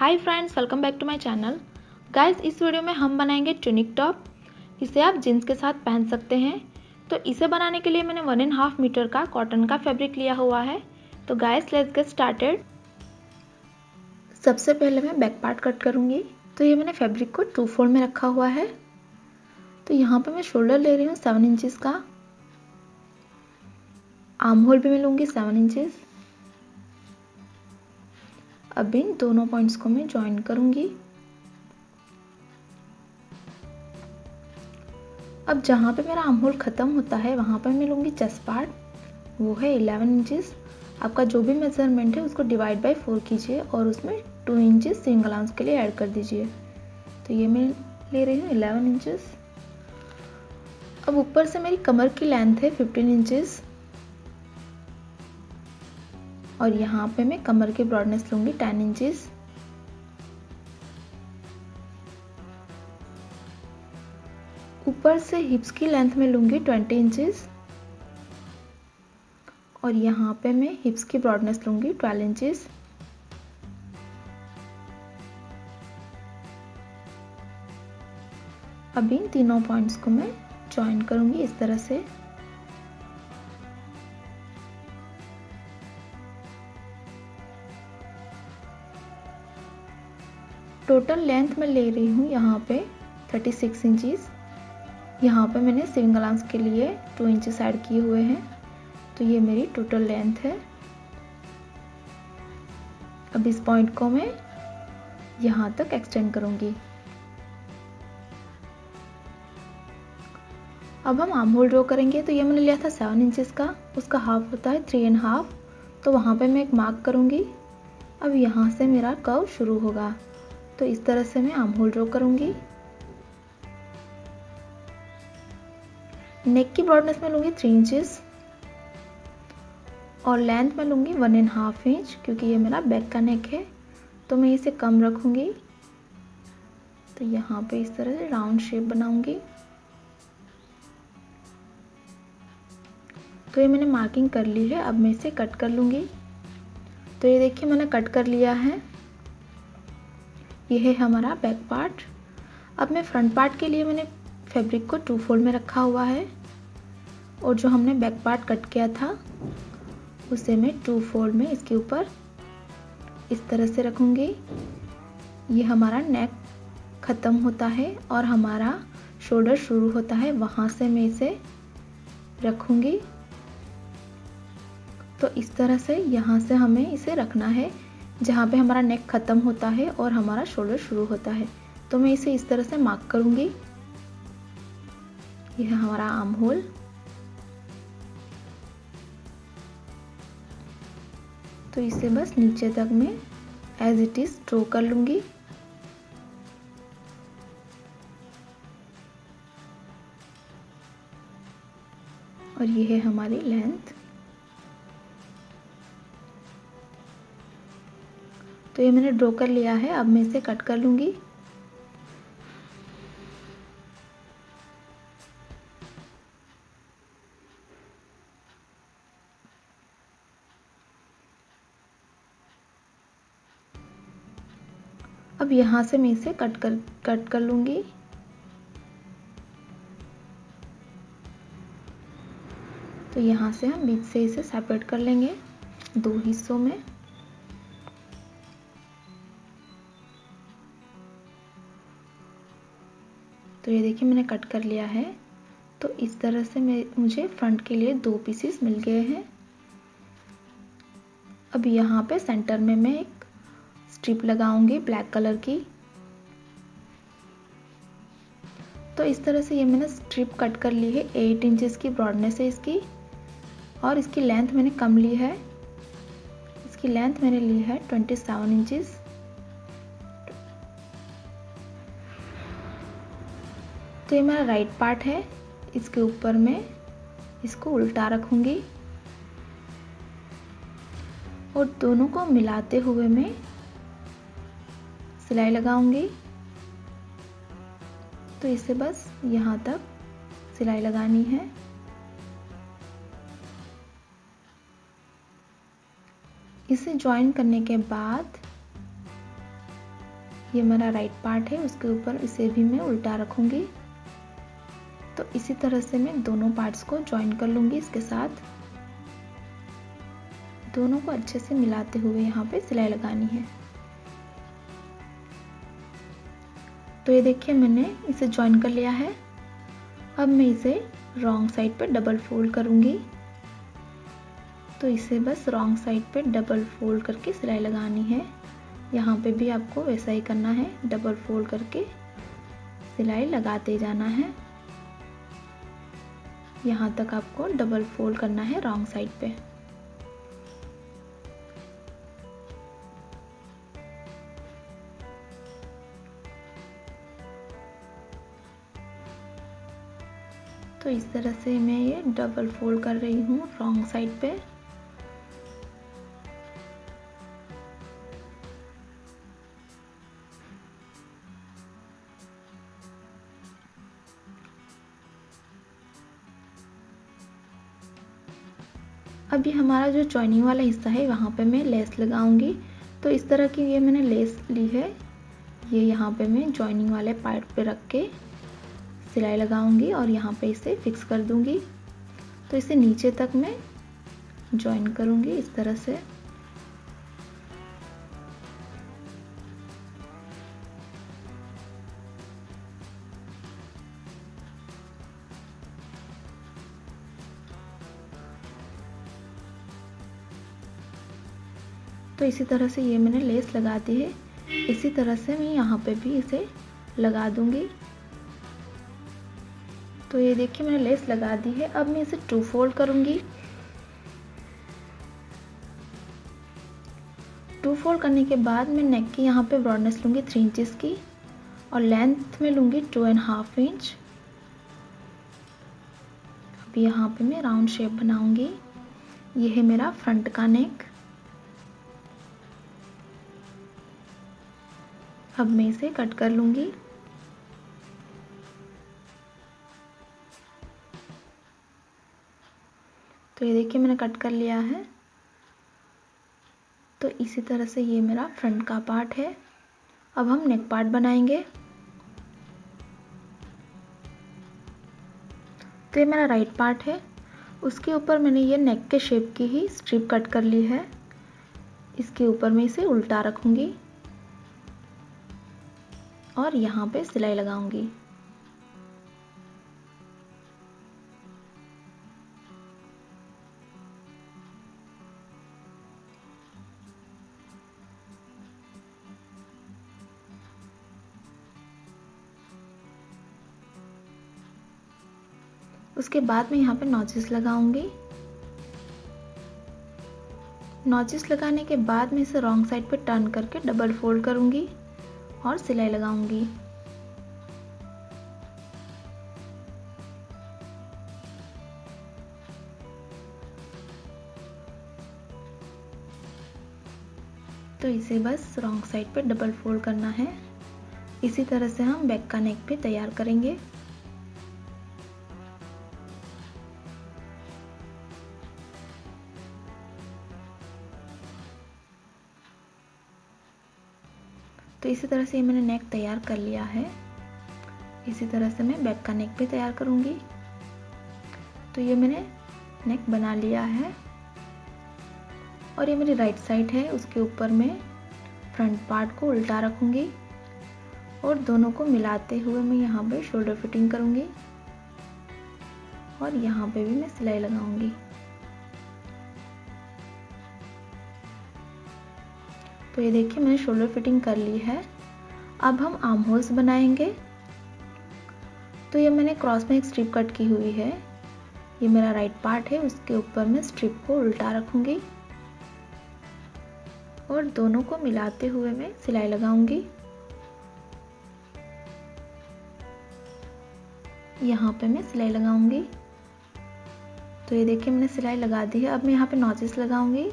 Hi friends, welcome back to my channel. Guys, इस video में हम बनाएंगे ट्यूनिक टॉप। इसे आप जीन्स के साथ पहन सकते हैं। तो इसे बनाने के लिए मैंने 1.5 मीटर का कॉटन का फैब्रिक लिया हुआ है। तो गाइस, लेट्स गेट स्टार्टेड। सबसे पहले मैं बैक पार्ट कट करूंगी। तो ये मैंने फैब्रिक को 2 फोल्ड में रखा हुआ है। तो यहाँ पे मैं शोल्डर ले रही हूँ 7 इंचेस का। आर्म होल भी मैं लूँगी 7 इंचेस। अब इन दोनों पॉइंट्स को मैं ज्वाइन करूंगी। अब जहाँ पे मेरा आर्म होल ख़त्म होता है वहाँ पर मैं लूँगी चेस्ट पार्ट, वो है 11 इंचेस। आपका जो भी मेजरमेंट है उसको डिवाइड बाय 4 कीजिए और उसमें 2 इंचेस सिंगल आर्म्स के लिए ऐड कर दीजिए। तो ये मैं ले रही हूँ 11 इंचेस। अब ऊपर से मेरी कमर की लेंथ है 15 इंचेस और यहाँ पे मैं कमर की ब्रॉडनेस लूँगी 10 इंचेस। ऊपर से हिप्स की लेंथ में लूँगी 20 इंचेस और यहाँ पे मैं हिप्स की ब्रॉडनेस लूँगी 12 इंचेस। अब इन तीनों पॉइंट्स को मैं ज्वाइन करूँगी इस तरह से। टोटल लेंथ मैं ले रही हूँ यहाँ पे 36 इंचेस। यहाँ पे मैंने सिंगल आर्म्स के लिए 2 इंचेस ऐड किए हुए हैं। तो ये मेरी टोटल लेंथ है। अब इस पॉइंट को मैं यहाँ तक एक्सटेंड करूँगी। अब हम आर्म होल ड्रॉ करेंगे। तो ये मैंने लिया था 7 इंचेस का, उसका हाफ होता है 3.5। तो वहाँ पे मैं एक मार्क करूँगी। अब यहाँ से मेरा कर्व शुरू होगा। तो इस तरह से मैं आर्म होल ड्रॉ करूँगी। नेक की ब्रॉडनेस में लूँगी 3 इंचेस और लेंथ में लूँगी 1.5 इंच, क्योंकि ये मेरा बैक का नेक है तो मैं इसे कम रखूँगी। तो यहाँ पे इस तरह से राउंड शेप बनाऊँगी। तो ये मैंने मार्किंग कर ली है। अब मैं इसे कट कर लूँगी। तो ये देखिए मैंने कट कर लिया है। ये है हमारा बैक पार्ट। अब मैं फ्रंट पार्ट के लिए मैंने फैब्रिक को 2 फोल्ड में रखा हुआ है और जो हमने बैक पार्ट कट किया था उसे मैं 2 फोल्ड में इसके ऊपर इस तरह से रखूँगी। ये हमारा नेक ख़त्म होता है और हमारा शोल्डर शुरू होता है, वहाँ से मैं इसे रखूँगी। तो इस तरह से यहाँ से हमें इसे रखना है जहाँ पे हमारा नेक ख़त्म होता है और हमारा शोल्डर शुरू होता है। तो मैं इसे इस तरह से मार्क करूँगी। यह है हमारा आर्म होल। तो इसे बस नीचे तक मैं एज इट इज़ ड्रॉ कर लूँगी। और ये है हमारी लेंथ। तो ये मैंने ड्रॉ कर लिया है। अब मैं इसे कट कर लूँगी। अब यहाँ से मैं इसे कट कर लूँगी। तो यहाँ से हम बीच से इसे सेपरेट कर लेंगे 2 हिस्सों में। तो ये देखिए मैंने कट कर लिया है। तो इस तरह से मुझे फ्रंट के लिए 2 पीसेस मिल गए हैं। अब यहाँ पे सेंटर में मैं एक स्ट्रिप लगाऊंगी ब्लैक कलर की। तो इस तरह से ये मैंने स्ट्रिप कट कर ली है। 8 इंचेस की ब्रॉडनेस है इसकी और इसकी लेंथ मैंने कम ली है। इसकी लेंथ मैंने ली है 27 इंचेस। तो ये मेरा राइट पार्ट है। इसके ऊपर मैं इसको उल्टा रखूंगी और दोनों को मिलाते हुए मैं सिलाई लगाऊंगी। तो इसे बस यहाँ तक सिलाई लगानी है। इसे ज्वाइन करने के बाद ये मेरा राइट पार्ट है, उसके ऊपर इसे भी मैं उल्टा रखूँगी। तो इसी तरह से मैं दोनों पार्ट्स को जॉइन कर लूँगी इसके साथ। दोनों को अच्छे से मिलाते हुए यहाँ पे सिलाई लगानी है। तो ये देखिए मैंने इसे जॉइन कर लिया है। अब मैं इसे रॉन्ग साइड पे डबल फोल्ड करूँगी। तो इसे बस रॉन्ग साइड पे डबल फोल्ड करके सिलाई लगानी है। यहाँ पे भी आपको वैसा ही करना है, डबल फोल्ड करके सिलाई लगाते जाना है। यहाँ तक आपको डबल फोल्ड करना है रॉन्ग साइड पे। तो इस तरह से मैं ये डबल फोल्ड कर रही हूँ रॉन्ग साइड पे। अभी हमारा जो जॉइनिंग वाला हिस्सा है वहाँ पे मैं लेस लगाऊंगी। तो इस तरह की ये मैंने लेस ली है, ये यहाँ पे मैं जॉइनिंग वाले पार्ट पे रख के सिलाई लगाऊंगी और यहाँ पे इसे फिक्स कर दूंगी। तो इसे नीचे तक मैं जॉइन करूंगी इस तरह से। तो इसी तरह से ये मैंने लेस लगा दी है। इसी तरह से मैं यहाँ पे भी इसे लगा दूंगी। तो ये देखिए मैंने लेस लगा दी है। अब मैं इसे 2 फोल्ड करूंगी। 2 फोल्ड करने के बाद मैं नेक की यहाँ पे ब्रॉडनेस लूँगी 3 इंचेस की और लेंथ में लूँगी 2.5 इंच। अब यहाँ पे मैं राउंड शेप बनाऊँगी। ये है मेरा फ्रंट का नेक। अब मैं इसे कट कर लूँगी। तो ये देखिए मैंने कट कर लिया है। तो इसी तरह से ये मेरा फ्रंट का पार्ट है। अब हम नेक पार्ट बनाएंगे। तो ये मेरा राइट पार्ट है, उसके ऊपर मैंने ये नेक के शेप की ही स्ट्रिप कट कर ली है। इसके ऊपर मैं इसे उल्टा रखूँगी और यहाँ पे सिलाई लगाऊंगी। उसके बाद मैं यहाँ पे नॉचेस लगाऊंगी। नॉचेस लगाने के बाद मैं इसे रॉन्ग साइड पे टर्न करके डबल फोल्ड करूंगी और सिलाई लगाऊंगी। तो इसे बस रॉन्ग साइड पे डबल फोल्ड करना है। इसी तरह से हम बैक का नेक भी तैयार करेंगे। तो इसी तरह से मैंने नेक तैयार कर लिया है। इसी तरह से मैं बैक का नेक भी तैयार करूंगी। तो ये मैंने नेक बना लिया है और ये मेरी राइट साइड है, उसके ऊपर मैं फ्रंट पार्ट को उल्टा रखूंगी और दोनों को मिलाते हुए मैं यहाँ पे शोल्डर फिटिंग करूंगी और यहाँ पे भी मैं सिलाई लगाऊंगी। तो ये देखिए मैंने शोल्डर फिटिंग कर ली है। अब हम आर्म होल्स बनाएंगे। तो ये मैंने क्रॉस में एक स्ट्रिप कट की हुई है। ये मेरा राइट पार्ट है, उसके ऊपर मैं स्ट्रिप को उल्टा रखूंगी और दोनों को मिलाते हुए मैं सिलाई लगाऊंगी। यहाँ पे मैं सिलाई लगाऊंगी। तो ये देखिए मैंने सिलाई लगा दी है। अब मैं यहाँ पे नॉचेस लगाऊंगी।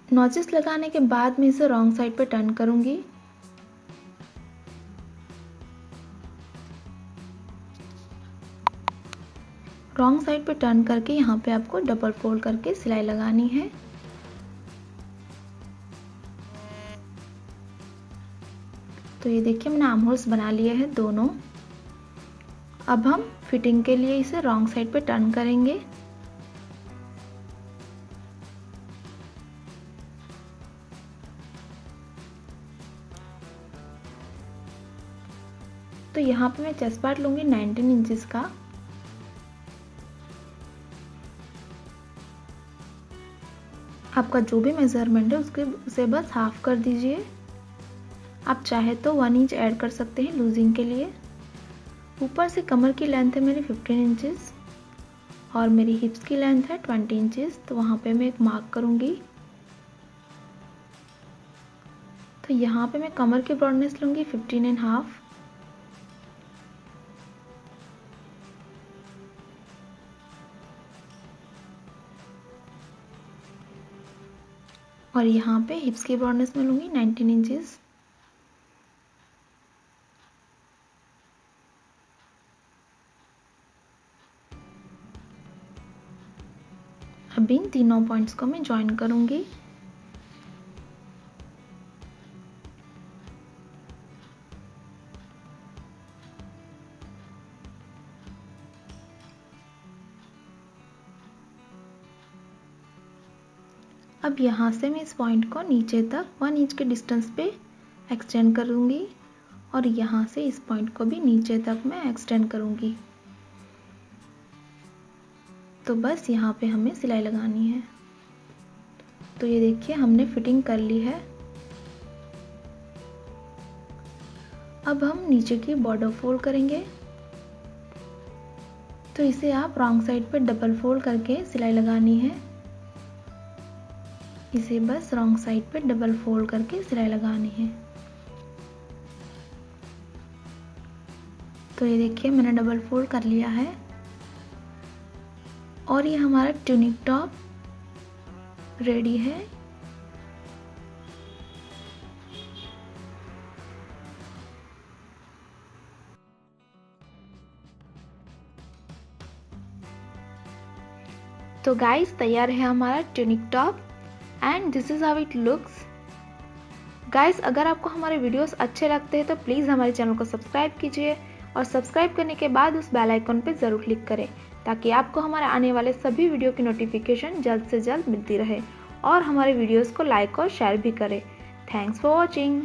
नॉचेस लगाने के बाद मैं इसे रॉन्ग साइड पे टर्न करूंगी। रॉन्ग साइड पे टर्न करके यहाँ पे आपको डबल फोल्ड करके सिलाई लगानी है। तो ये देखिए मैंने आर्म होल्स बना लिए हैं दोनों। अब हम फिटिंग के लिए इसे रॉन्ग साइड पे टर्न करेंगे। तो यहाँ पे मैं चेस्ट पार्ट लूँगी 19 इंचेस का। आपका जो भी मेजरमेंट है उसे बस हाफ कर दीजिए। आप चाहे तो 1 इंच ऐड कर सकते हैं लूजिंग के लिए। ऊपर से कमर की लेंथ है मेरी 15 इंचेस और मेरी हिप्स की लेंथ है 20 इंचेस। तो वहाँ पे मैं एक मार्क करूँगी। तो यहाँ पे मैं कमर की ब्रॉडनेस लूँगी 15.5। और यहाँ पे हिप्स की ब्रॉडनेस में लूँगी 19 इंचेस। अब इन तीनों पॉइंट्स को मैं ज्वाइन करूँगी। अब यहाँ से मैं इस पॉइंट को नीचे तक 1 इंच के डिस्टेंस पे एक्सटेंड करूँगी और यहाँ से इस पॉइंट को भी नीचे तक मैं एक्सटेंड करूँगी। तो बस यहाँ पे हमें सिलाई लगानी है। तो ये देखिए हमने फिटिंग कर ली है। अब हम नीचे की बॉर्डर फोल्ड करेंगे। तो इसे आप रॉन्ग साइड पे डबल फोल्ड करके सिलाई लगानी है। इसे बस रॉन्ग साइड पे डबल फोल्ड करके सिलाई लगानी है। तो ये देखिए मैंने डबल फोल्ड कर लिया है और ये हमारा ट्यूनिक टॉप रेडी है। तो गाइस तैयार है हमारा tunic top and this is how it looks. Guys अगर आपको हमारे वीडियोस अच्छे लगते हैं तो प्लीज़ हमारे चैनल को सब्सक्राइब कीजिए और सब्सक्राइब करने के बाद उस बेल आइकन पर ज़रूर क्लिक करें ताकि आपको हमारे आने वाले सभी वीडियो की नोटिफिकेशन जल्द से जल्द मिलती रहे और हमारे वीडियोस को लाइक और शेयर भी करें। Thanks for watching.